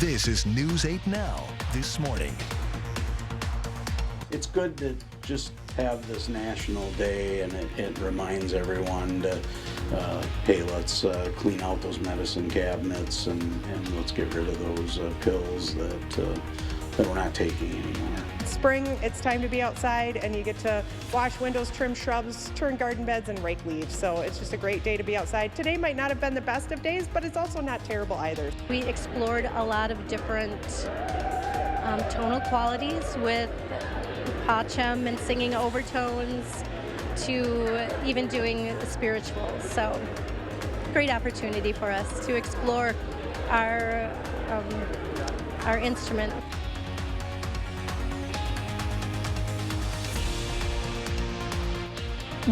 This is News 8 Now, This Morning. It's good to just have this national day, and it reminds everyone to, hey, let's clean out those medicine cabinets and let's get rid of those pills that we're not taking anymore. Spring, it's time to be outside, and you get to wash windows, trim shrubs, turn garden beds, and rake leaves. So it's just a great day to be outside. Today might not have been the best of days, but it's also not terrible either. We explored a lot of different tonal qualities with pacham and singing overtones to even doing spirituals. So great opportunity for us to explore our instrument.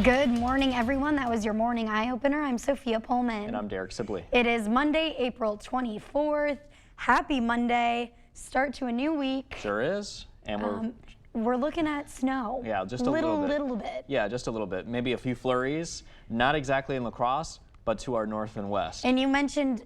Good morning, everyone. That was your morning eye opener. I'm Sophia Pullman. And I'm Derek Sibley. It is Monday, April 24th. Happy Monday. Start to a new week. Sure is. And we're looking at snow. Yeah, just a little bit. Yeah, just a little bit. Maybe a few flurries. Not exactly in La Crosse, but to our north and west. And you mentioned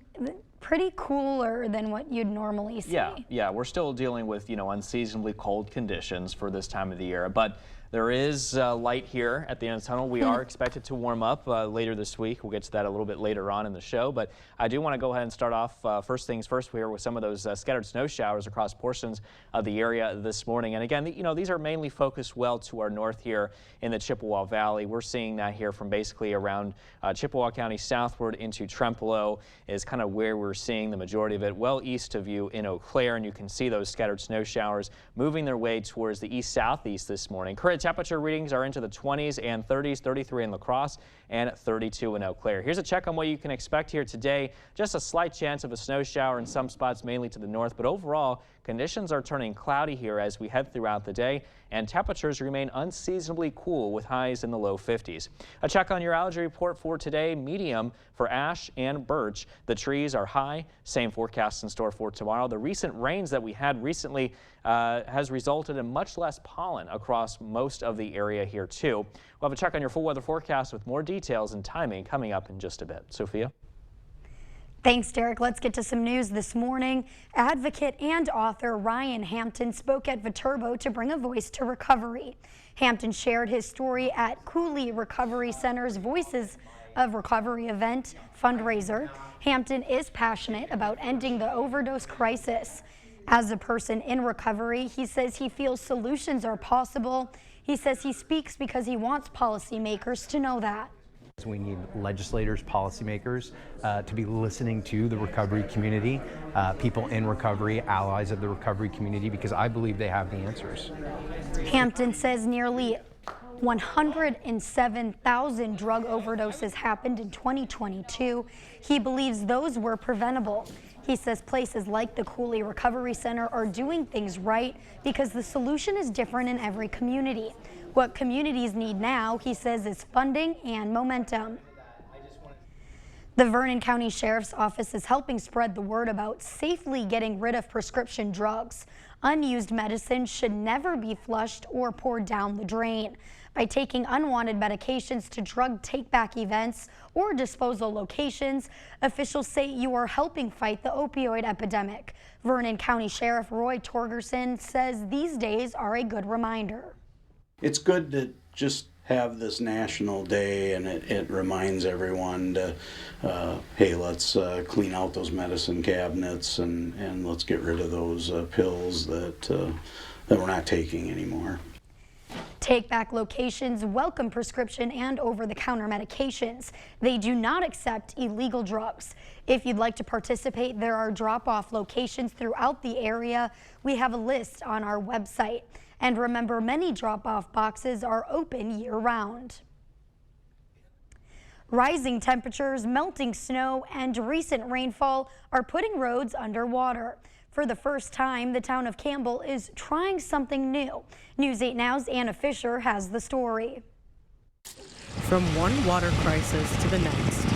pretty cooler than what you'd normally see. Yeah, we're still dealing with, unseasonably cold conditions for this time of the year, but there is light here at the end of the tunnel. We are expected to warm up later this week. We'll get to that a little bit later on in the show, but I do want to go ahead and start off first things first here with some of those scattered snow showers across portions of the area this morning. And again, these are mainly focused well to our north here in the Chippewa Valley. We're seeing that here from basically around Chippewa County southward into Trempealeau is kind of where we're seeing the majority of it, well east of you in Eau Claire, and you can see those scattered snow showers moving their way towards the east-southeast this morning. Current temperature readings are into the 20s and 30s, 33 in La Crosse and 32 in Eau Claire. Here's a check on what you can expect here today. Just a slight chance of a snow shower in some spots, mainly to the north, but overall conditions are turning cloudy here as we head throughout the day, and temperatures remain unseasonably cool with highs in the low 50s. A check on your allergy report for today, medium for ash and birch. The trees are high. Same forecast in store for tomorrow. The recent rains that we had recently has resulted in much less pollen across most of the area here too. We'll have a check on your full weather forecast with more details and timing coming up in just a bit. Sophia? Thanks, Derek. Let's get to some news this morning. Advocate and author Ryan Hampton spoke at Viterbo to bring a voice to recovery. Hampton shared his story at Cooley Recovery Center's Voices of Recovery event fundraiser. Hampton is passionate about ending the overdose crisis. As a person in recovery, he says he feels solutions are possible. He says he speaks because he wants policymakers to know that. We need legislators, policymakers to be listening to the recovery community, people in recovery, allies of the recovery community, because I believe they have the answers. Hampton says nearly 107,000 drug overdoses happened in 2022. He believes those were preventable. He says places like the Cooley Recovery Center are doing things right because the solution is different in every community. What communities need now, he says, is funding and momentum. The Vernon County Sheriff's Office is helping spread the word about safely getting rid of prescription drugs. Unused medicine should never be flushed or poured down the drain. By taking unwanted medications to drug take-back events or disposal locations, officials say you are helping fight the opioid epidemic. Vernon County Sheriff Roy Torgerson says these days are a good reminder. It's good to just have this national day, and it reminds everyone to, hey, let's clean out those medicine cabinets and let's get rid of those pills that we're not taking anymore. Take-back locations welcome prescription and over-the-counter medications. They do not accept illegal drugs. If you'd like to participate, there are drop-off locations throughout the area. We have a list on our website. And remember, many drop-off boxes are open year-round. Rising temperatures, melting snow, and recent rainfall are putting roads underwater. For the first time, the town of Campbell is trying something new. News 8 Now's Anna Fisher has the story. From one water crisis to the next,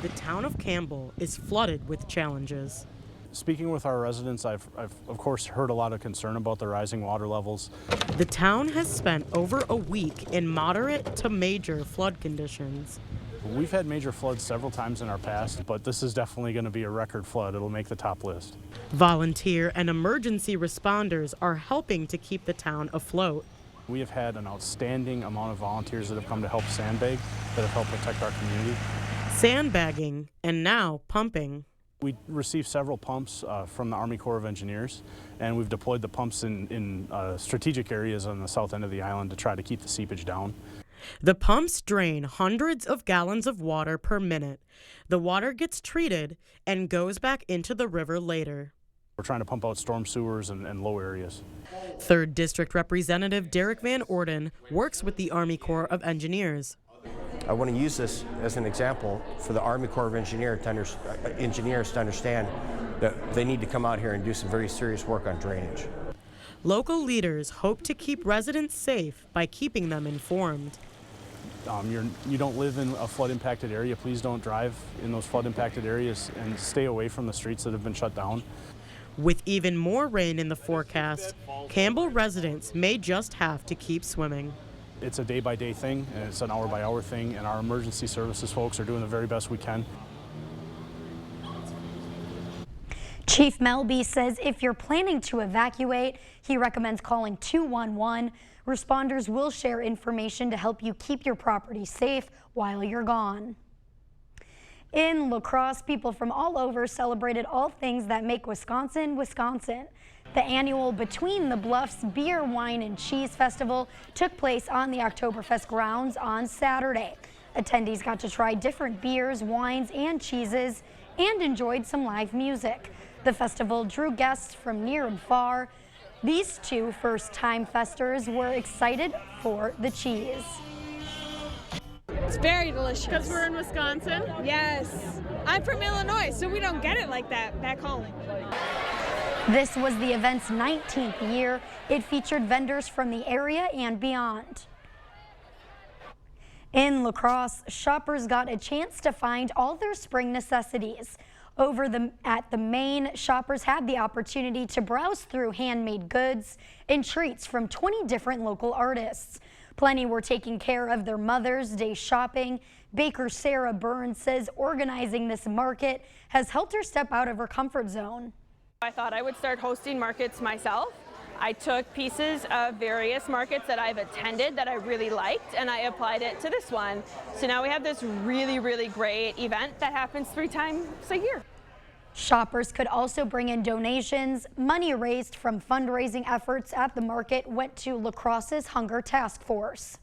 the town of Campbell is flooded with challenges. Speaking with our residents, I've of course heard a lot of concern about the rising water levels. The town has spent over a week in moderate to major flood conditions. We've had major floods several times in our past, but this is definitely going to be a record flood. It'll make the top list. Volunteer and emergency responders are helping to keep the town afloat. We have had an outstanding amount of volunteers that have come to help sandbag, that have helped protect our community. Sandbagging and now pumping. We received several pumps from the Army Corps of Engineers, and we've deployed the pumps in strategic areas on the south end of the island to try to keep the seepage down. The pumps drain hundreds of gallons of water per minute. The water gets treated and goes back into the river later. We're trying to pump out storm sewers and low areas. 3rd District Representative Derek Van Orden works with the Army Corps of Engineers. I want to use this as an example for the Army Corps of Engineers to understand that they need to come out here and do some very serious work on drainage. Local leaders hope to keep residents safe by keeping them informed. You don't live in a flood-impacted area. Please don't drive in those flood-impacted areas and stay away from the streets that have been shut down. With even more rain in the forecast, Campbell residents may just have to keep swimming. It's a day-by-day thing, and it's an hour-by-hour thing, and our emergency services folks are doing the very best we can. Chief Melby says if you're planning to evacuate, he recommends calling 211. Responders will share information to help you keep your property safe while you're gone. In La Crosse, people from all over celebrated all things that make Wisconsin, Wisconsin. The annual Between the Bluffs Beer, Wine, and Cheese Festival took place on the Oktoberfest grounds on Saturday. Attendees got to try different beers, wines, and cheeses and enjoyed some live music. The festival drew guests from near and far. These two first-time festers were excited for the cheese. It's very delicious. Because we're in Wisconsin? Yes. I'm from Illinois, so we don't get it like that back home. This was the event's 19th year. It featured vendors from the area and beyond. In La Crosse, shoppers got a chance to find all their spring necessities. At the Main, shoppers had the opportunity to browse through handmade goods and treats from 20 different local artists. Plenty were taking care of their Mother's Day shopping. Baker Sarah Burns says organizing this market has helped her step out of her comfort zone. I thought I would start hosting markets myself. I took pieces of various markets that I've attended that I really liked, and I applied it to this one. So now we have this really, really great event that happens 3 times a year. Shoppers could also bring in donations. Money raised from fundraising efforts at the market went to La Crosse's Hunger Task Force.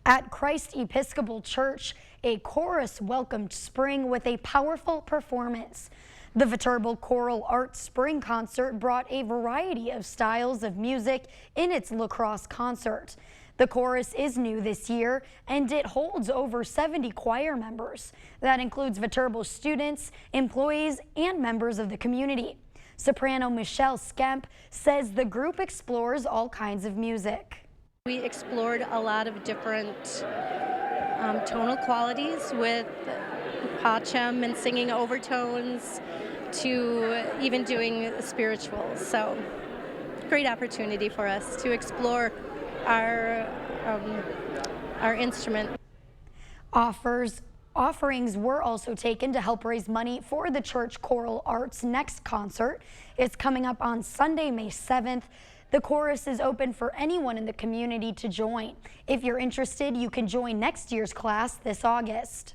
At Christ Episcopal Church, a chorus welcomed spring with a powerful performance. The Viterbo Choral Arts Spring Concert brought a variety of styles of music in its La Crosse concert. The chorus is new this year, and it holds over 70 choir members. That includes Viterbo students, employees, and members of the community. Soprano Michelle Skemp says the group explores all kinds of music. We explored a lot of different tonal qualities with pacem and singing overtones to even doing spirituals. So great opportunity for us to explore our instrument. Offerings were also taken to help raise money for the Church Choral Arts' next concert. It's coming up on Sunday, May 7th. The chorus is open for anyone in the community to join. If you're interested, you can join next year's class this August.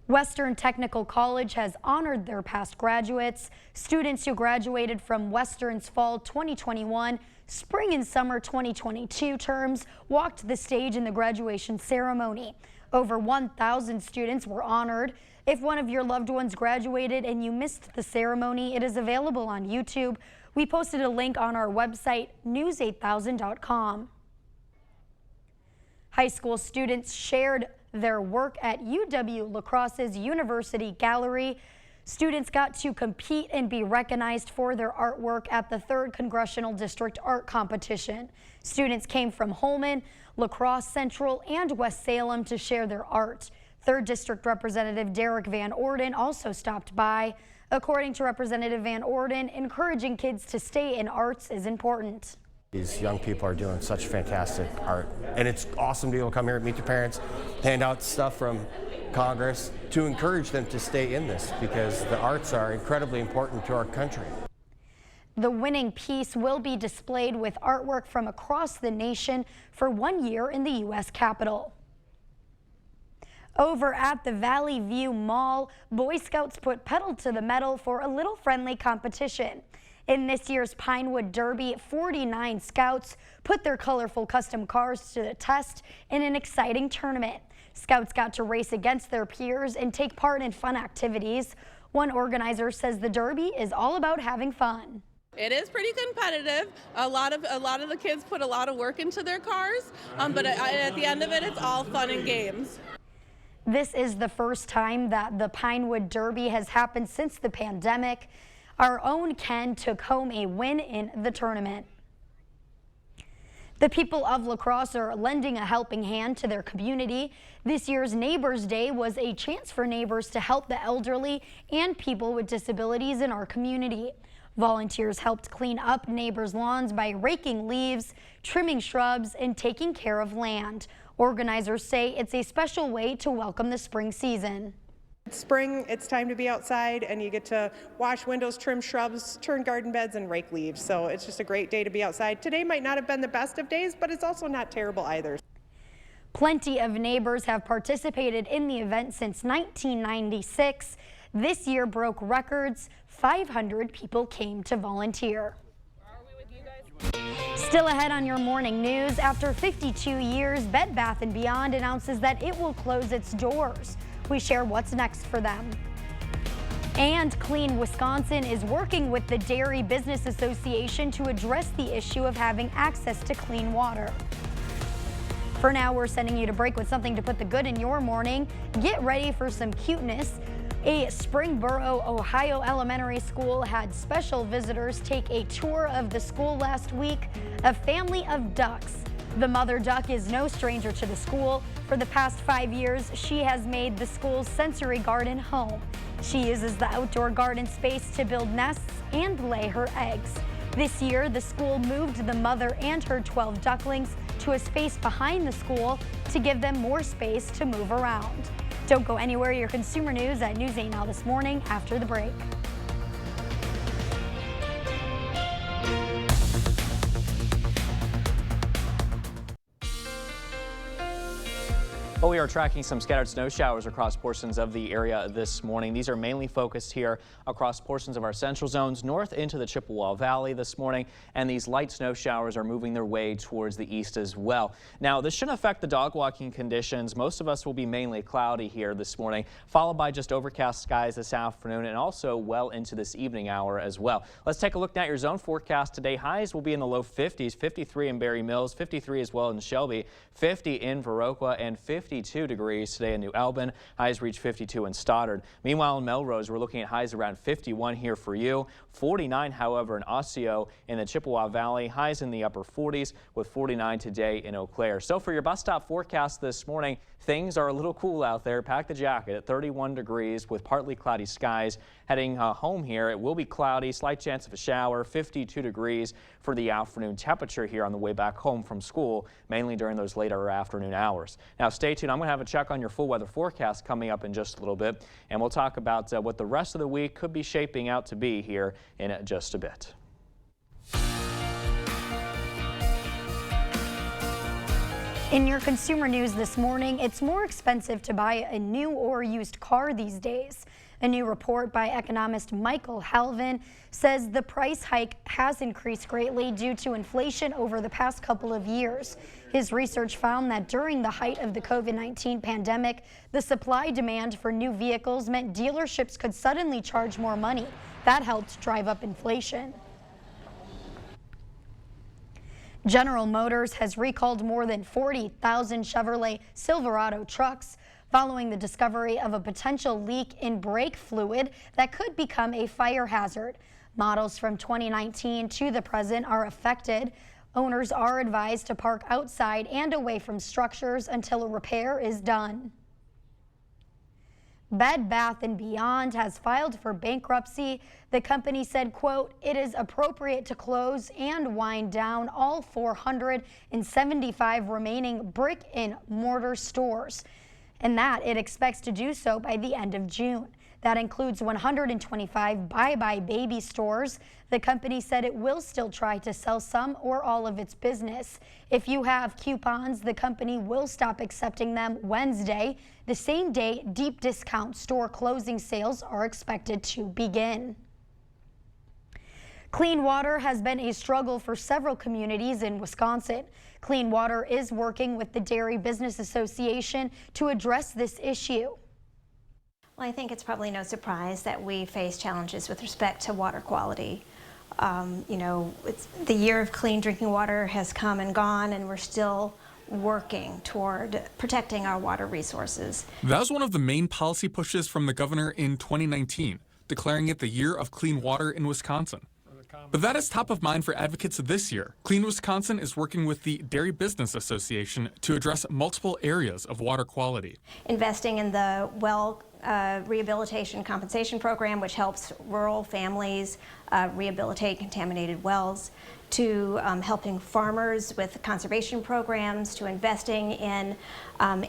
Western Technical College has honored their past graduates. Students who graduated from Western's fall 2021, spring and summer 2022 terms walked the stage in the graduation ceremony. Over 1,000 students were honored. If one of your loved ones graduated and you missed the ceremony, it is available on YouTube. We posted a link on our website, news8000.com. High school students shared their work at UW-La Crosse's University Gallery. Students got to compete and be recognized for their artwork at the 3rd Congressional District Art Competition. Students came from Holman, La Crosse Central, and West Salem to share their art. 3rd District Representative Derek Van Orden also stopped by. According to Representative Van Orden, encouraging kids to stay in arts is important. These young people are doing such fantastic art, and it's awesome to be able to come here and meet their parents, hand out stuff from Congress to encourage them to stay in this, because the arts are incredibly important to our country. The winning piece will be displayed with artwork from across the nation for 1 year in the U.S. Capitol. Over at the Valley View Mall, Boy Scouts put pedal to the metal for a little friendly competition. In this year's Pinewood Derby, 49 Scouts put their colorful custom cars to the test in an exciting tournament. Scouts got to race against their peers and take part in fun activities. One organizer says the Derby is all about having fun. It is pretty competitive. A lot of the kids put a lot of work into their cars, but at the end of it, it's all fun and games. This is the first time that the Pinewood Derby has happened since the pandemic. Our own Ken took home a win in the tournament. The people of La Crosse are lending a helping hand to their community. This year's Neighbors Day was a chance for neighbors to help the elderly and people with disabilities in our community. Volunteers helped clean up neighbors' lawns by raking leaves, trimming shrubs, and taking care of land. Organizers say it's a special way to welcome the spring season. It's spring, it's time to be outside, and you get to wash windows, trim shrubs, turn garden beds, and rake leaves. So it's just a great day to be outside. Today might not have been the best of days, but it's also not terrible either. Plenty of neighbors have participated in the event since 1996. This year broke records. 500 people came to volunteer. Still ahead on your morning news, after 52 years, Bed Bath & Beyond announces that it will close its doors. We share what's next for them. And Clean Wisconsin is working with the Dairy Business Association to address the issue of having access to clean water. For now, we're sending you to break with something to put the good in your morning. Get ready for some cuteness. A Springboro, Ohio elementary school had special visitors take a tour of the school last week. A family of ducks. The mother duck is no stranger to the school. For the past 5 years, she has made the school's sensory garden home. She uses the outdoor garden space to build nests and lay her eggs. This year, the school moved the mother and her 12 ducklings to a space behind the school to give them more space to move around. Don't go anywhere. Your consumer news at News 8 Now this morning after the break. Well, we are tracking some scattered snow showers across portions of the area this morning. These are mainly focused here across portions of our central zones north into the Chippewa Valley this morning, and these light snow showers are moving their way towards the east as well. Now, this shouldn't affect the dog walking conditions. Most of us will be mainly cloudy here this morning, followed by just overcast skies this afternoon and also well into this evening hour as well. Let's take a look at your zone forecast today. Highs will be in the low 50s, 53 in Berry Mills, 53 as well in Shelby, 50 in Viroqua, and 52 degrees today in New Albin. Highs reach 52 in Stoddard. Meanwhile, in Melrose, we're looking at highs around 51 here for you. 49, however, in Osseo in the Chippewa Valley. Highs in the upper 40s with 49 today in Eau Claire. So for your bus stop forecast this morning, things are a little cool out there. Pack the jacket at 31 degrees with partly cloudy skies. Heading home here, it will be cloudy, slight chance of a shower, 52 degrees for the afternoon temperature here on the way back home from school, mainly during those later afternoon hours. Now stay tuned. I'm going to have a check on your full weather forecast coming up in just a little bit, and we'll talk about what the rest of the week could be shaping out to be here in just a bit. In your consumer news this morning, it's more expensive to buy a new or used car these days. A new report by economist Michael Halvin says the price hike has increased greatly due to inflation over the past couple of years. His research found that during the height of the COVID-19 pandemic, the supply demand for new vehicles meant dealerships could suddenly charge more money. That helped drive up inflation. General Motors has recalled more than 40,000 Chevrolet Silverado trucks following the discovery of a potential leak in brake fluid that could become a fire hazard. Models from 2019 to the present are affected. Owners are advised to park outside and away from structures until a repair is done. Bed Bath & Beyond has filed for bankruptcy. The company said, quote, "It is appropriate to close and wind down all 475 remaining brick and mortar stores, and that it expects to do so by the end of June. That includes 125 buybuy BABY stores. The company said it will still try to sell some or all of its business. If you have coupons, the company will stop accepting them Wednesday, the same day deep discount store closing sales are expected to begin. Clean water has been a struggle for several communities in Wisconsin. Clean Water is working with the Dairy Business Association to address this issue. Well, I think it's probably no surprise that we face challenges with respect to water quality. The year of clean drinking water has come and gone, and we're still working toward protecting our water resources. That was one of the main policy pushes from the governor in 2019, declaring it the year of clean water in Wisconsin. But that is top of mind for advocates this year. Clean Wisconsin is working with the Dairy Business Association to address multiple areas of water quality. Investing in the well rehabilitation compensation program, which helps rural families rehabilitate contaminated wells, to helping farmers with conservation programs, to investing in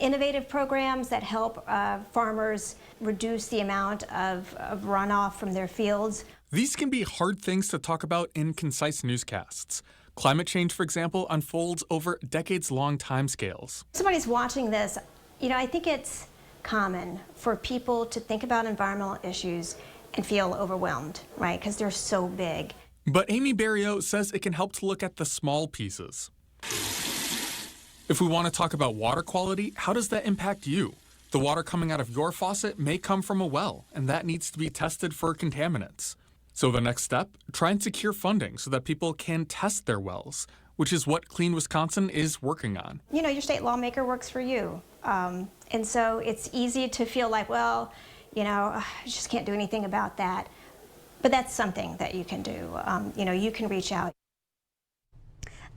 innovative programs that help farmers reduce the amount of runoff from their fields. These can be hard things to talk about in concise newscasts. Climate change, for example, unfolds over decades-long timescales. Somebody's watching this, I think it's common for people to think about environmental issues and feel overwhelmed, right? Because they're so big. But Amy Barrio says it can help to look at the small pieces. If we want to talk about water quality, how does that impact you? The water coming out of your faucet may come from a well, and that needs to be tested for contaminants. So the next step, try and secure funding so that people can test their wells, which is what Clean Wisconsin is working on. Your state lawmaker works for you. And so it's easy to feel like, well, I just can't do anything about that. But that's something that you can do. You can reach out.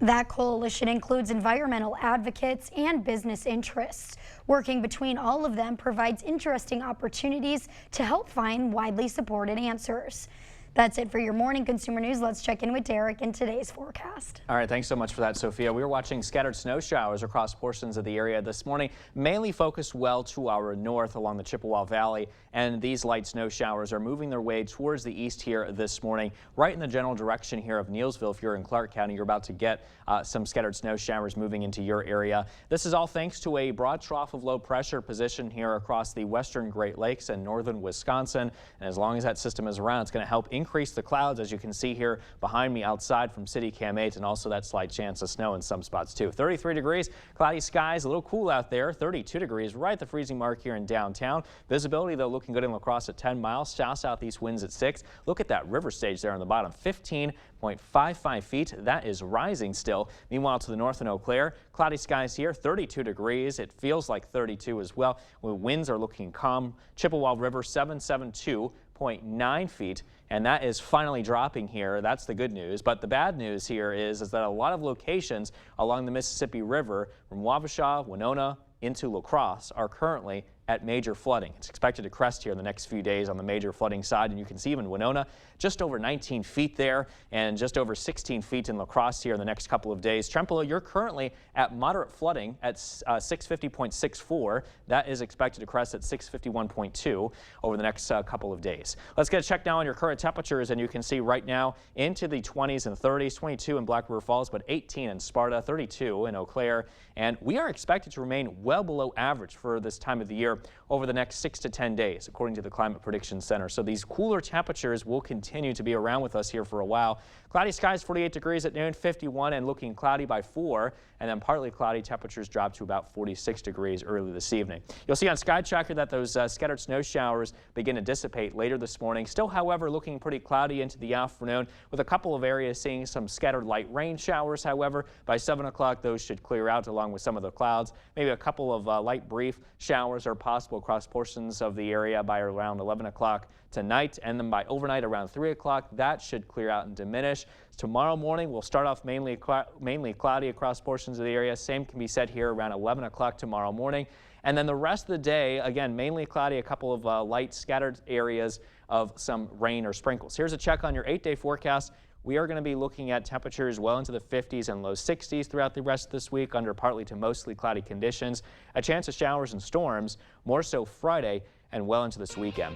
That coalition includes environmental advocates and business interests. Working between all of them provides interesting opportunities to help find widely supported answers. That's it for your morning consumer news. Let's check in with Derek in today's forecast. All right, thanks so much for that, Sophia. We were watching scattered snow showers across portions of the area this morning, mainly focused well to our north along the Chippewa Valley. And these light snow showers are moving their way towards the east here this morning, right in the general direction here of Neillsville. If you're in Clark County, you're about to get some scattered snow showers moving into your area. This is all thanks to a broad trough of low pressure position here across the western Great Lakes and northern Wisconsin. And as long as that system is around, it's going to help increase the clouds, as you can see here behind me outside from City Cam 8, and also that slight chance of snow in some spots too. 33 degrees, cloudy skies, a little cool out there. 32 degrees, right at the freezing mark here in downtown. Visibility, though, looking good in La Crosse at 10 miles. South-southeast winds at 6. Look at that river stage there on the bottom, 15.55 feet. That is rising still. Meanwhile, to the north in Eau Claire, cloudy skies here, 32 degrees. It feels like 32 as well. Winds are looking calm. Chippewa River, 772.9 feet. And that is finally dropping here. That's the good news. But the bad news here is that a lot of locations along the Mississippi River from Wabasha, Winona, into La Crosse are currently at major flooding. It's expected to crest here in the next few days on the major flooding side, and you can see even Winona just over 19 feet there and just over 16 feet in La Crosse here in the next couple of days. Trempealeau, you're currently at moderate flooding at 650.64. That is expected to crest at 651.2 over the next couple of days. Let's get a check now on your current temperatures, and you can see right now into the 20s and 30s, 22 in Black River Falls, but 18 in Sparta, 32 in Eau Claire, and we are expected to remain well below average for this time of the year over the next 6 to 10 days, according to the Climate Prediction Center. So these cooler temperatures will continue to be around with us here for a while. Cloudy skies, 48 degrees at noon, 51, and looking cloudy by 4, and then partly cloudy. Temperatures drop to about 46 degrees early this evening. You'll see on Sky Tracker that those scattered snow showers begin to dissipate later this morning. Still, however, looking pretty cloudy into the afternoon, with a couple of areas seeing some scattered light rain showers. However, by 7 o'clock, those should clear out along with some of the clouds. Maybe a couple of light brief showers are possible across portions of the area by around 11 o'clock tonight, and then by overnight around 3 o'clock, that should clear out and diminish. Tomorrow morning, we'll start off mainly cloudy across portions of the area. Same can be said here around 11 o'clock tomorrow morning. And then the rest of the day, again, mainly cloudy, a couple of light scattered areas of some rain or sprinkles. Here's a check on your 8-day forecast. We are going to be looking at temperatures well into the 50s and low 60s throughout the rest of this week under partly to mostly cloudy conditions. A chance of showers and storms, more so Friday and well into this weekend.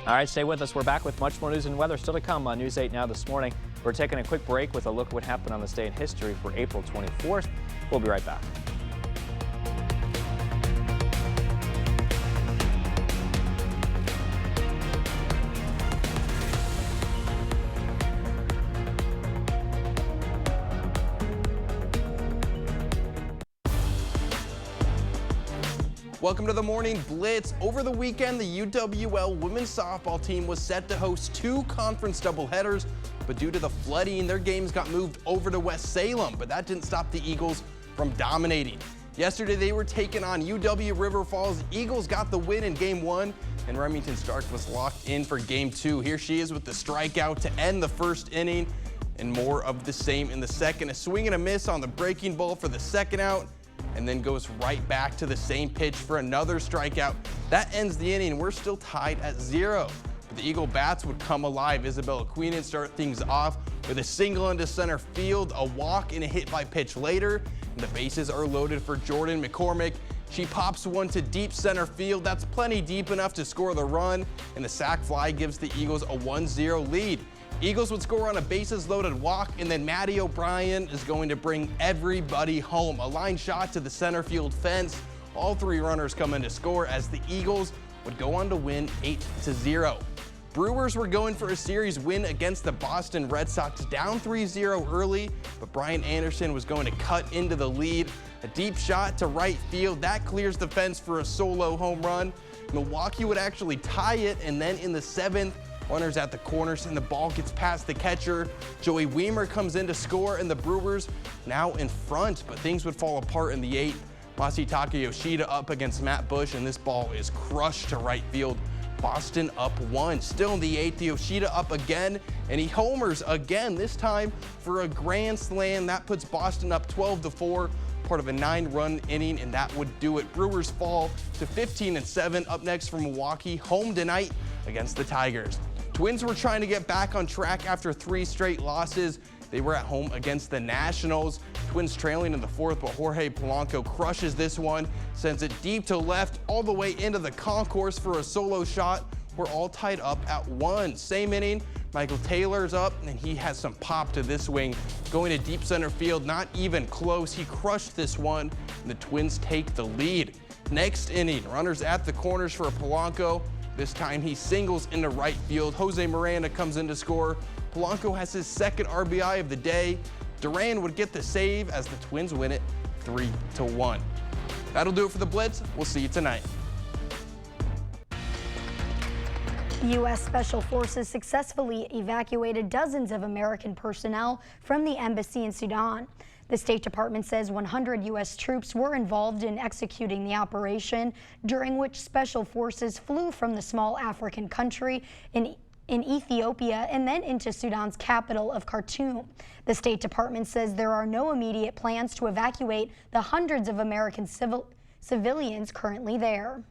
All right, stay with us. We're back with much more news and weather still to come on News 8 Now this morning. We're taking a quick break with a look at what happened on this day in history for April 24th. We'll be right back. Welcome to the Morning Blitz. Over the weekend, the UWL women's softball team was set to host 2 conference doubleheaders, but due to the flooding, their games got moved over to West Salem, but that didn't stop the Eagles from dominating. Yesterday, they were taking on UW River Falls. Eagles got the win in Game 1, and Remington Stark was locked in for Game 2. Here she is with the strikeout to end the first inning, and more of the same in the second. A swing and a miss on the breaking ball for the second out, and then goes right back to the same pitch for another strikeout. That ends the inning. We're still tied at 0. But the Eagle bats would come alive. Isabella Queenan start things off with a single into center field, a walk, and a hit by pitch later. And the bases are loaded for Jordan McCormick. She pops one to deep center field. That's plenty deep enough to score the run, and the sac fly gives the Eagles a 1-0 lead. Eagles would score on a bases-loaded walk, and then Maddie O'Brien is going to bring everybody home. A line shot to the center field fence. All 3 runners come in to score as the Eagles would go on to win 8-0. Brewers were going for a series win against the Boston Red Sox, down 3-0 early, but Brian Anderson was going to cut into the lead. A deep shot to right field. That clears the fence for a solo home run. Milwaukee would actually tie it, and then in the 7th, runners at the corners, and the ball gets past the catcher. Joey Weimer comes in to score, and the Brewers now in front, but things would fall apart in the 8th. Masataka Yoshida up against Matt Bush, and this ball is crushed to right field. Boston up 1. Still in the 8th, Yoshida up again, and he homers again, this time for a grand slam. That puts Boston up 12-4, part of a 9-run inning, and that would do it. Brewers fall to 15-7. Up next from Milwaukee, home tonight against the Tigers. Twins were trying to get back on track after 3 straight losses. They were at home against the Nationals. Twins trailing in the 4th, but Jorge Polanco crushes this one, sends it deep to left, all the way into the concourse for a solo shot. We're all tied up at 1. Same inning, Michael Taylor's up, and he has some pop to this swing. Going to deep center field, not even close. He crushed this one, and the Twins take the lead. Next inning, runners at the corners for Polanco. This time he singles into right field. Jose Miranda comes in to score. Polanco has his 2nd RBI of the day. Duran would get the save as the Twins win it 3-1. That'll do it for the Blitz. We'll see you tonight. U.S. Special Forces successfully evacuated dozens of American personnel from the embassy in Sudan. The State Department says 100 U.S. troops were involved in executing the operation, during which Special Forces flew from the small African country in Ethiopia and then into Sudan's capital of Khartoum. The State Department says there are no immediate plans to evacuate the hundreds of American civilians currently there.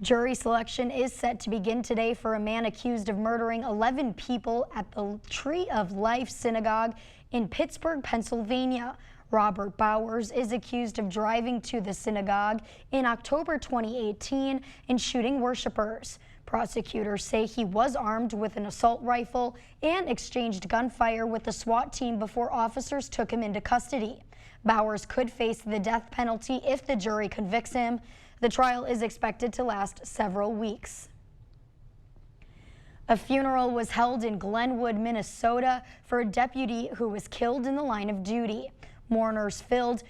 Jury selection is set to begin today for a man accused of murdering 11 people at the Tree of Life Synagogue in Pittsburgh, Pennsylvania. Robert Bowers is accused of driving to the synagogue in October 2018 and shooting worshipers. Prosecutors say he was armed with an assault rifle and exchanged gunfire with the SWAT team before officers took him into custody. Bowers could face the death penalty if the jury convicts him. The trial is expected to last several weeks. A funeral was held in Glenwood, Minnesota for a deputy who was killed in the line of duty. Mourners filled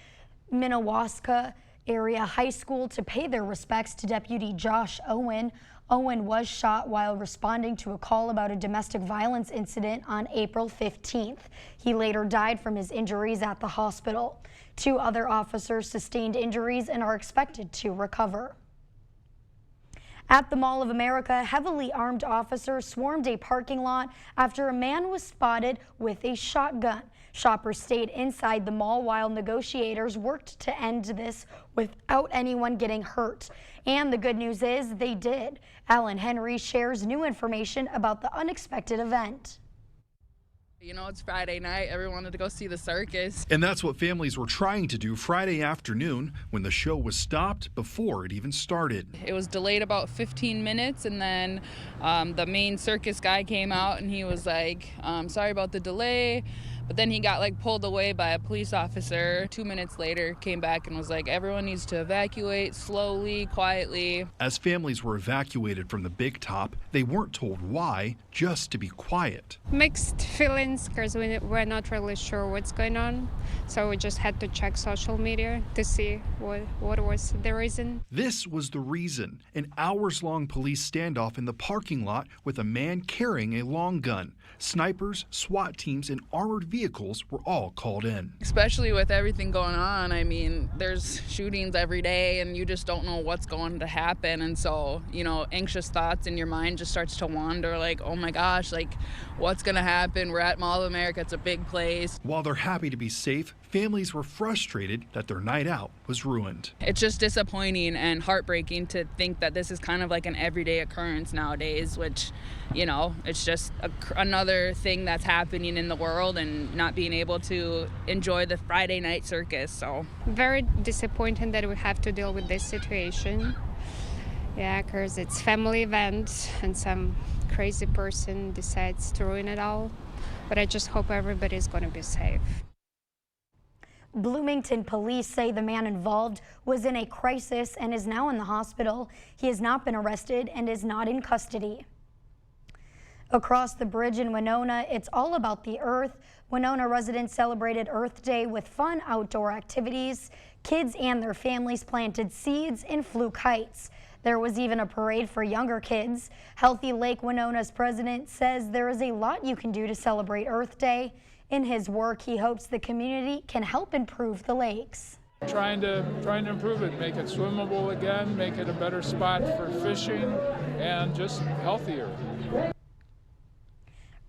Minnewaska Area High School to pay their respects to Deputy Josh Owen. Owen was shot while responding to a call about a domestic violence incident on April 15th. He later died from his injuries at the hospital. 2 other officers sustained injuries and are expected to recover. At the Mall of America, heavily armed officers swarmed a parking lot after a man was spotted with a shotgun. Shoppers stayed inside the mall while negotiators worked to end this without anyone getting hurt. And the good news is they did. Alan Henry shares new information about the unexpected event. You know, it's Friday night. Everyone wanted to go see the circus. And that's what families were trying to do Friday afternoon when the show was stopped before it even started. It was delayed about 15 minutes, and then the main circus guy came out and he was like, sorry about the delay. But then he got pulled away by a police officer. 2 minutes later, came back and was like, everyone needs to evacuate slowly, quietly. As families were evacuated from the Big Top, they weren't told why, just to be quiet. Mixed feelings because we're not really sure what's going on. So we just had to check social media to see what was the reason. This was the reason. An hours-long police standoff in the parking lot with a man carrying a long gun. Snipers, SWAT teams, and armored vehicles were all called in. Especially with everything going on. I mean, there's shootings every day and you just don't know what's going to happen. And so, you know, anxious thoughts in your mind just starts to wander like, oh my gosh, what's going to happen? We're at Mall of America. It's a big place. While they're happy to be safe, families were frustrated that their night out was ruined. It's just disappointing and heartbreaking to think that this is kind of like an everyday occurrence nowadays, which, you know, it's just another thing that's happening in the world and not being able to enjoy the Friday night circus. So very disappointing that we have to deal with this situation. Yeah, because it's family event and some crazy person decides to ruin it all. But I just hope everybody's going to be safe. Bloomington police say the man involved was in a crisis and is now in the hospital. He has not been arrested and is not in custody. Across the bridge in Winona, it's all about the earth. Winona residents celebrated Earth Day with fun outdoor activities. Kids and their families planted seeds and flew kites. There was even a parade for younger kids. Healthy Lake Winona's president says there is a lot you can do to celebrate Earth Day. In his work, he hopes the community can help improve the lakes. Trying to improve it, make it swimmable again, make it a better spot for fishing, and just healthier.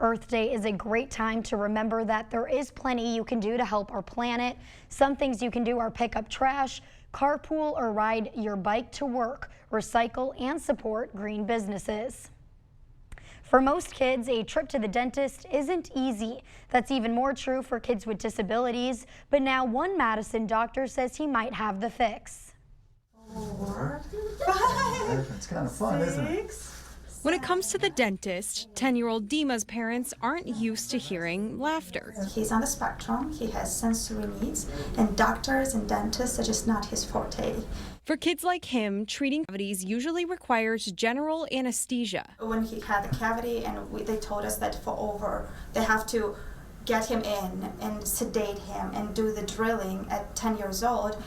Earth Day is a great time to remember that there is plenty you can do to help our planet. Some things you can do are pick up trash, carpool or ride your bike to work, recycle and support green businesses. For most kids, a trip to the dentist isn't easy. That's even more true for kids with disabilities, but now one Madison doctor says he might have the fix. 4, 5, it's kind of fun, isn't it? When it comes to the dentist, 10-year-old Dima's parents aren't used to hearing laughter. He's on the spectrum, he has sensory needs, and doctors and dentists are just not his forte. For kids like him, treating cavities usually requires general anesthesia. When he had the cavity and they told us that they have to get him in and sedate him and do the drilling at 10 years old,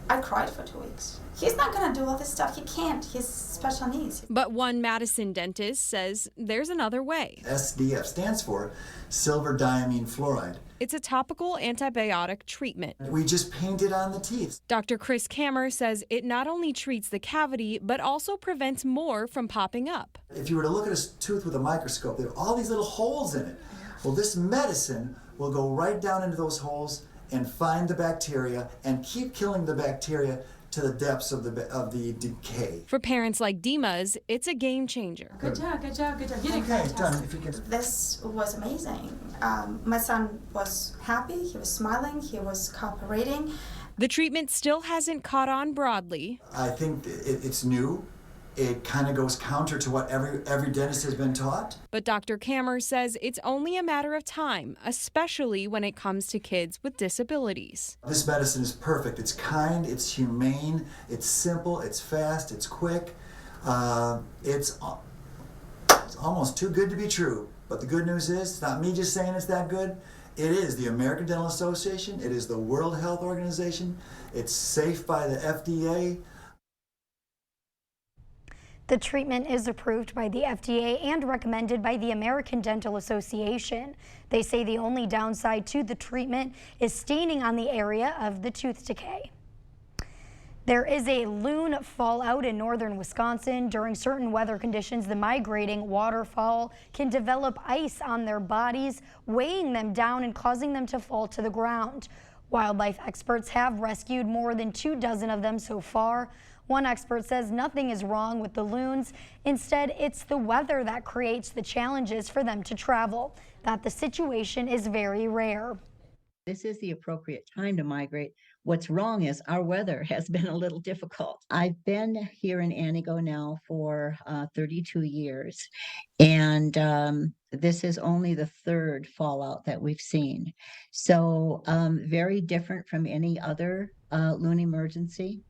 I cried for 2 weeks. He's not going to do all this stuff. He can't. He's special needs. But one Madison dentist says there's another way. SDF stands for silver diamine fluoride. It's a topical antibiotic treatment. We just paint it on the teeth. Dr. Chris Kammer says it not only treats the cavity, but also prevents more from popping up. If you were to look at a tooth with a microscope, there are all these little holes in it. Well, this medicine will go right down into those holes and find the bacteria and keep killing the bacteria to the depths of the decay. For parents like Dima's, it's a game changer. Good job, good job, good job. You did okay, done. If you can. This was amazing. My son was happy, he was smiling, he was cooperating. The treatment still hasn't caught on broadly. I think it's new. It kind of goes counter to what every dentist has been taught. But Dr. Kammer says it's only a matter of time, especially when it comes to kids with disabilities. This medicine is perfect. It's kind, it's humane, it's simple, it's fast, it's quick. It's almost too good to be true. But the good news is, it's not me just saying it's that good. It is the American Dental Association. It is the World Health Organization. It's safe by the FDA. The treatment is approved by the FDA and recommended by the American Dental Association. They say the only downside to the treatment is staining on the area of the tooth decay. There is a loon fallout in northern Wisconsin. During certain weather conditions, the migrating waterfowl can develop ice on their bodies, weighing them down and causing them to fall to the ground. Wildlife experts have rescued more than 24 of them so far. One expert says nothing is wrong with the loons. Instead, it's the weather that creates the challenges for them to travel, that the situation is very rare. This is the appropriate time to migrate. What's wrong is our weather has been a little difficult. I've been here in Antigo now for 32 years, and this is only the third fallout that we've seen. So very different from any other loon emergency.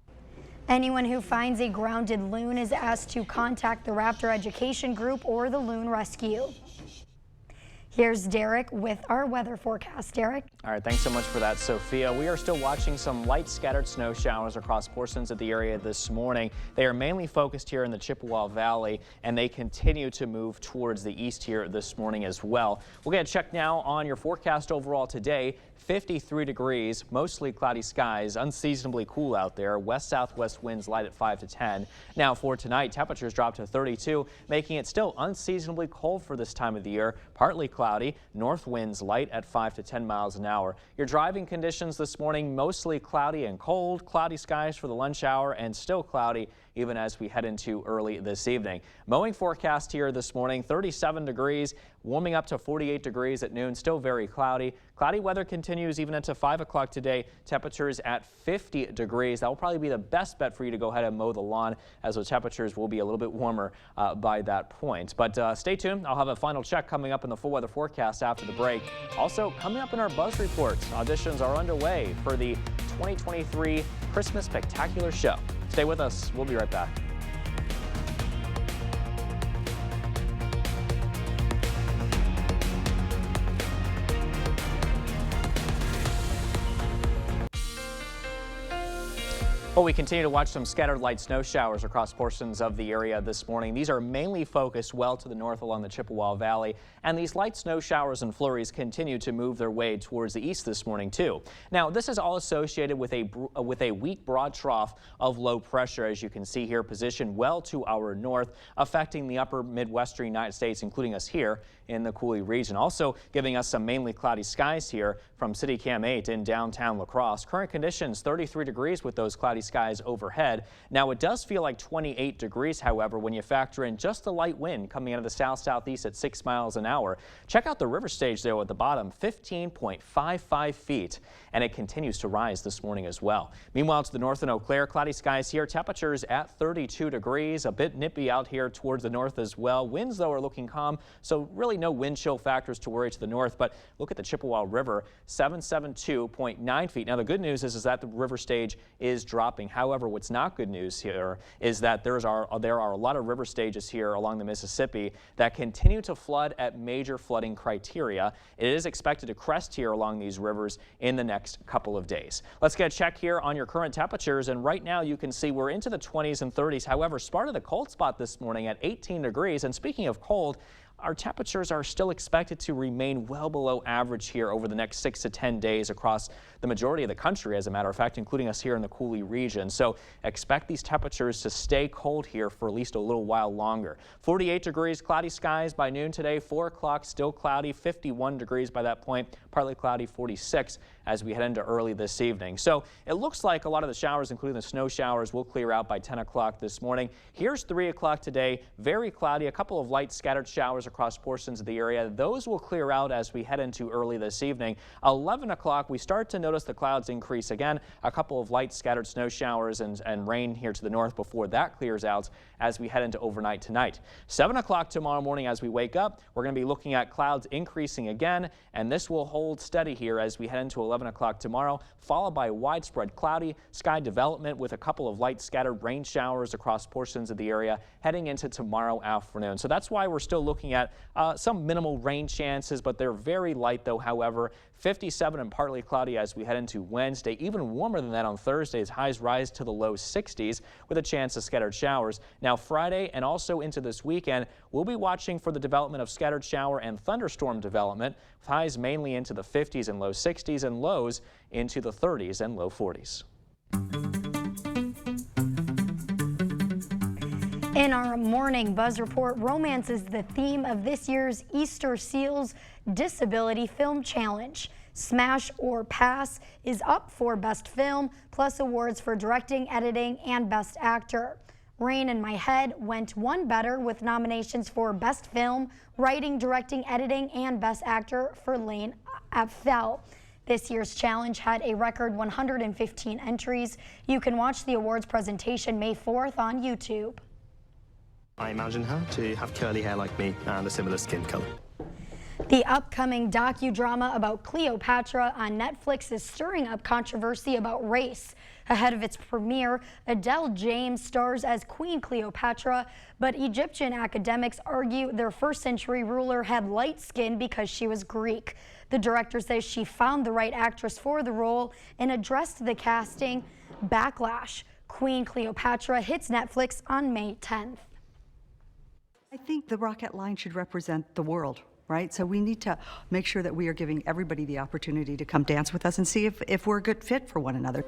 Anyone who finds a grounded loon is asked to contact the Raptor Education Group or the Loon Rescue. Here's Derek with our weather forecast. Derek? All right, thanks so much for that, Sophia. We are still watching some light scattered snow showers across portions of the area this morning. They are mainly focused here in the Chippewa Valley, and they continue to move towards the east here this morning as well. We'll get a check now on your forecast overall today. 53 degrees, mostly cloudy skies, unseasonably cool out there. West-southwest winds light at 5 to 10. Now for tonight, temperatures drop to 32, making it still unseasonably cold for this time of the year. Partly cloudy, north winds light at 5 to 10 miles an hour. Your driving conditions this morning, mostly cloudy and cold. Cloudy skies for the lunch hour and still cloudy even as we head into early this evening. Mowing forecast here this morning, 37 degrees, warming up to 48 degrees at noon, still very cloudy. Cloudy weather continues even into 5 o'clock today. Temperatures at 50 degrees. That will probably be the best bet for you to go ahead and mow the lawn, as the temperatures will be a little bit warmer by that point. But stay tuned. I'll have a final check coming up in the full weather forecast after the break. Also, coming up in our Buzz Reports, auditions are underway for the 2023 Christmas Spectacular Show. Stay with us. We'll be right back. Well, we continue to watch some scattered light snow showers across portions of the area this morning. These are mainly focused well to the north along the Chippewa Valley, and these light snow showers and flurries continue to move their way towards the east this morning too. Now, this is all associated with a weak broad trough of low pressure, as you can see here, positioned well to our north, affecting the upper Midwestern United States, including us here in the Coulee region. Also giving us some mainly cloudy skies here from City Cam 8 in downtown La Crosse. Current conditions 33 degrees with those cloudy skies overhead. Now it does feel like 28 degrees, however, when you factor in just a light wind coming out of the south-southeast at 6 miles an hour. Check out the river stage there at the bottom, 15.55 feet, and it continues to rise this morning as well. Meanwhile, to the north in Eau Claire, cloudy skies here, temperatures at 32 degrees, a bit nippy out here towards the north as well. Winds, though, are looking calm, so really no wind chill factors to worry to the north. But look at the Chippewa River, 772.9 feet. Now, the good news is that the river stage is dropping. However, what's not good news here is that there are a lot of river stages here along the Mississippi that continue to flood at major flooding criteria. It is expected to crest here along these rivers in the next couple of days. Let's get a check here on your current temperatures, and right now you can see we're into the 20s and 30s. However, Sparta, the cold spot this morning at 18 degrees. And speaking of cold, our temperatures are still expected to remain well below average here over the next 6 to 10 days across the majority of the country, as a matter of fact, including us here in the Coulee region. So expect these temperatures to stay cold here for at least a little while longer. 48 degrees, cloudy skies by noon today, 4 o'clock, still cloudy, 51 degrees by that point, partly cloudy, 46 as we head into early this evening. So it looks like a lot of the showers, including the snow showers, will clear out by 10 o'clock this morning. Here's 3 o'clock today, very cloudy, a couple of light scattered showers across portions of the area. Those will clear out as we head into early this evening. 11 o'clock, we start to notice the clouds increase again, a couple of light scattered snow showers and rain here to the north before that clears out as we head into overnight tonight. 7 o'clock tomorrow morning as we wake up, we're going to be looking at clouds increasing again, and this will hold steady here as we head into 11 o'clock tomorrow, followed by widespread cloudy sky development with a couple of light scattered rain showers across portions of the area heading into tomorrow afternoon. So that's why we're still looking at some minimal rain chances, but they're very light though. However, 57 and partly cloudy as we head into Wednesday. Even warmer than that on Thursday as highs rise to the low 60s with a chance of scattered showers. Now Friday and also into this weekend, we'll be watching for the development of scattered shower and thunderstorm development, with highs mainly into the 50s and low 60s and lows into the 30s and low 40s. In our morning Buzz Report, romance is the theme of this year's Easter Seals Disability Film Challenge. Smash or Pass is up for Best Film, plus awards for directing, editing, and Best Actor. Rain in My Head went one better with nominations for Best Film, Writing, Directing, Editing, and Best Actor for Lane Apfel. This year's challenge had a record 115 entries. You can watch the awards presentation May 4th on YouTube. I imagine her to have curly hair like me and a similar skin color. The upcoming docudrama about Cleopatra on Netflix is stirring up controversy about race. Ahead of its premiere, Adele James stars as Queen Cleopatra, but Egyptian academics argue their first-century ruler had light skin because she was Greek. The director says she found the right actress for the role and addressed the casting backlash. Queen Cleopatra hits Netflix on May 10th. I think the Rockette line should represent the world, right? So we need to make sure that we are giving everybody the opportunity to come dance with us and see if we're a good fit for one another.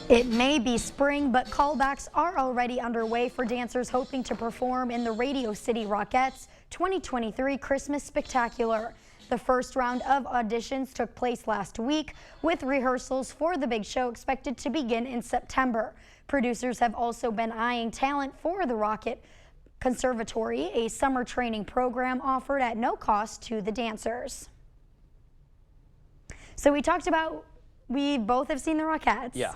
It may be spring, but callbacks are already underway for dancers hoping to perform in the Radio City Rockettes 2023 Christmas Spectacular. The first round of auditions took place last week, with rehearsals for the big show expected to begin in September. Producers have also been eyeing talent for the Rocket Conservatory, a summer training program offered at no cost to the dancers. So we talked about, we both have seen the Rockettes. Yeah.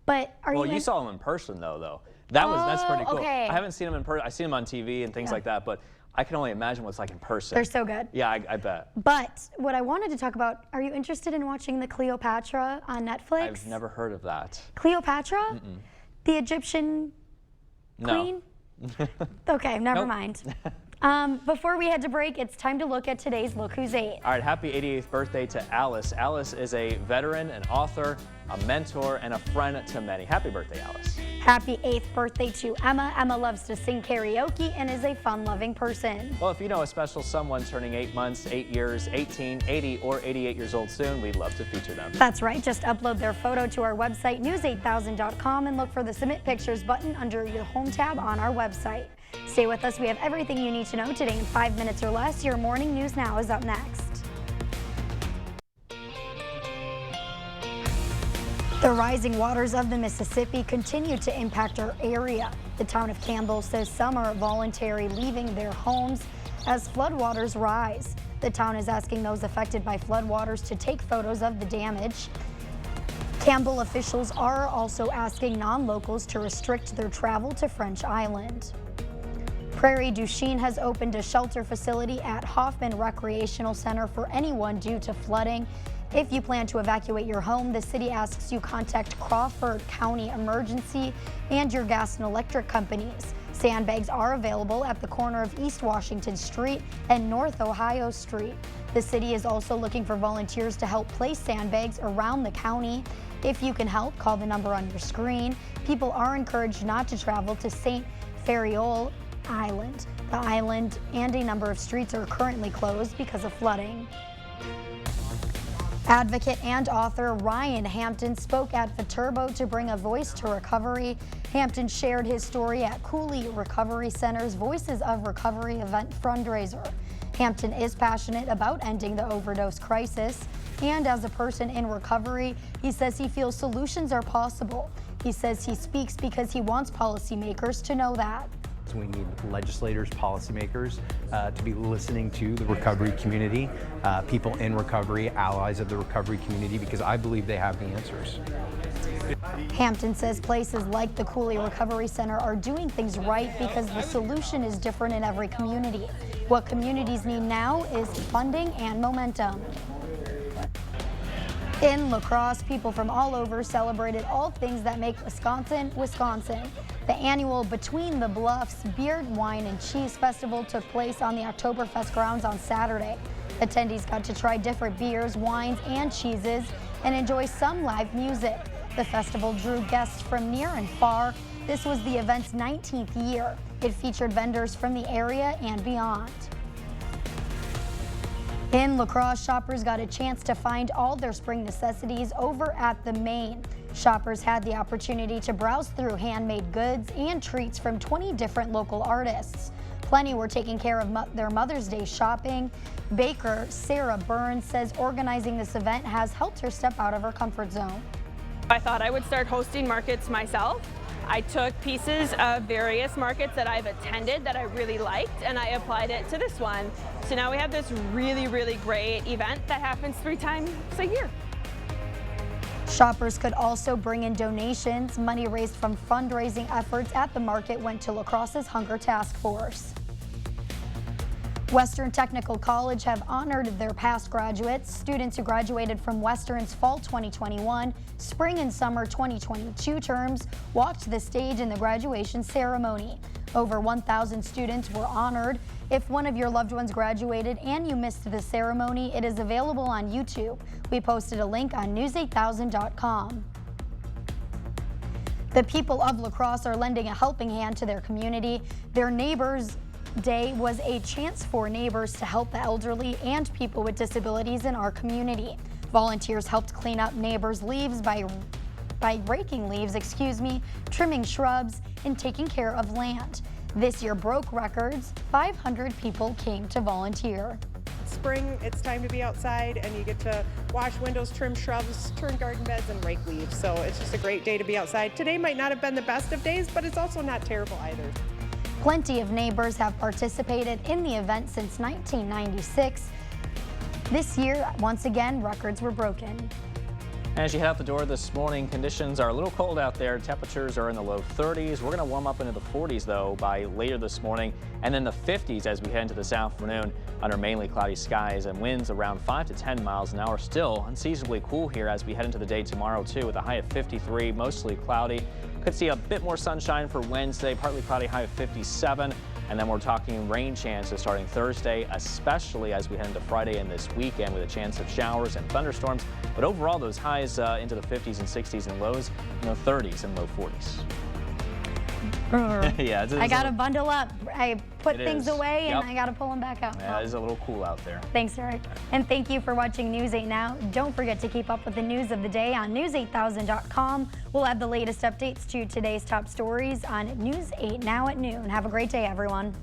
But are you saw them in person though. That's pretty cool. Okay. I haven't seen them in person. I've seen them on TV and things like that, but I can only imagine what it's like in person. They're so good. Yeah, I bet. But what I wanted to talk about, are you interested in watching the Cleopatra on Netflix? I've never heard of that. Cleopatra? Mm-mm. The Egyptian queen? No. Okay, never Nope. mind. Before we head to break, it's time to look at today's Look Who's 8. All right, happy 88th birthday to Alice. Alice is a veteran, an author, a mentor, and a friend to many. Happy birthday, Alice. Happy 8th birthday to Emma. Emma loves to sing karaoke and is a fun-loving person. Well, if you know a special someone turning 8 months, 8 years, 18, 80, or 88 years old soon, we'd love to feature them. That's right. Just upload their photo to our website, news8000.com, and look for the Submit Pictures button under your home tab on our website. Stay with us. We have everything you need to know today in 5 minutes or less. Your Morning News Now is up next. The rising waters of the Mississippi continue to impact our area. The town of Campbell says some are voluntarily leaving their homes as floodwaters rise. The town is asking those affected by floodwaters to take photos of the damage. Campbell officials are also asking non-locals to restrict their travel to French Island. Prairie du Chien has opened a shelter facility at Hoffman Recreational Center for anyone due to flooding. If you plan to evacuate your home, the city asks you contact Crawford County Emergency and your gas and electric companies. Sandbags are available at the corner of East Washington Street and North Ohio Street. The city is also looking for volunteers to help place sandbags around the county. If you can help, call the number on your screen. People are encouraged not to travel to St. Ferriol Island. The island and a number of streets are currently closed because of flooding. Advocate and author Ryan Hampton spoke at Viterbo to bring a voice to recovery. Hampton shared his story at Cooley Recovery Center's Voices of Recovery event fundraiser. Hampton is passionate about ending the overdose crisis, and as a person in recovery, he says he feels solutions are possible. He says he speaks because he wants policymakers to know that. We need legislators, policymakers to be listening to the recovery community, people in recovery, allies of the recovery community, because I believe they have the answers. Hampton says places like the Cooley Recovery Center are doing things right because the solution is different in every community. What communities need now is funding and momentum. In La Crosse, people from all over celebrated all things that make Wisconsin, Wisconsin. The annual Between the Bluffs Beer, Wine, and Cheese Festival took place on the Oktoberfest grounds on Saturday. Attendees got to try different beers, wines, and cheeses and enjoy some live music. The festival drew guests from near and far. This was the event's 19th year. It featured vendors from the area and beyond. In La Crosse, shoppers got a chance to find all their spring necessities over at the Main. Shoppers had the opportunity to browse through handmade goods and treats from 20 different local artists. Plenty were taking care of their Mother's Day shopping. Baker Sarah Burns says organizing this event has helped her step out of her comfort zone. I thought I would start hosting markets myself. I took pieces of various markets that I've attended that I really liked, and I applied it to this one. So now we have this really, really great event that happens 3 times a year. Shoppers could also bring in donations. Money raised from fundraising efforts at the market went to La Crosse's Hunger Task Force. Western Technical College have honored their past graduates. Students who graduated from Western's Fall 2021, Spring and Summer 2022 terms walked the stage in the graduation ceremony. Over 1,000 students were honored. If one of your loved ones graduated and you missed the ceremony, it is available on YouTube. We posted a link on news8000.com. The people of La Crosse are lending a helping hand to their community. Their Neighbors Day was a chance for neighbors to help the elderly and people with disabilities in our community. Volunteers helped clean up neighbors' leaves by raking leaves, trimming shrubs, and taking care of land. This year broke records. 500 people came to volunteer. Spring, it's time to be outside and you get to wash windows, trim shrubs, turn garden beds, and rake leaves. So it's just a great day to be outside. Today might not have been the best of days, but it's also not terrible either. Plenty of neighbors have participated in the event since 1996. This year, once again, records were broken. As you head out the door this morning, conditions are a little cold out there. Temperatures are in the low 30s. We're going to warm up into the 40s, though, by later this morning, and then the 50s as we head into this afternoon under mainly cloudy skies and winds around 5 to 10 miles an hour. Still unseasonably cool here as we head into the day tomorrow, too, with a high of 53, mostly cloudy. Could see a bit more sunshine for Wednesday, partly cloudy, high of 57. And then we're talking rain chances starting Thursday, especially as we head into Friday and this weekend with a chance of showers and thunderstorms. But overall, those highs into the 50s and 60s and lows in the 30s and low 40s. Yeah, I got to bundle up. I put things away and Yep. I got to pull them back out. Yeah, it is a little cool out there. Thanks, Eric. And thank you for watching News 8 Now. Don't forget to keep up with the news of the day on news8000.com. We'll have the latest updates to today's top stories on News 8 Now at noon. Have a great day, everyone.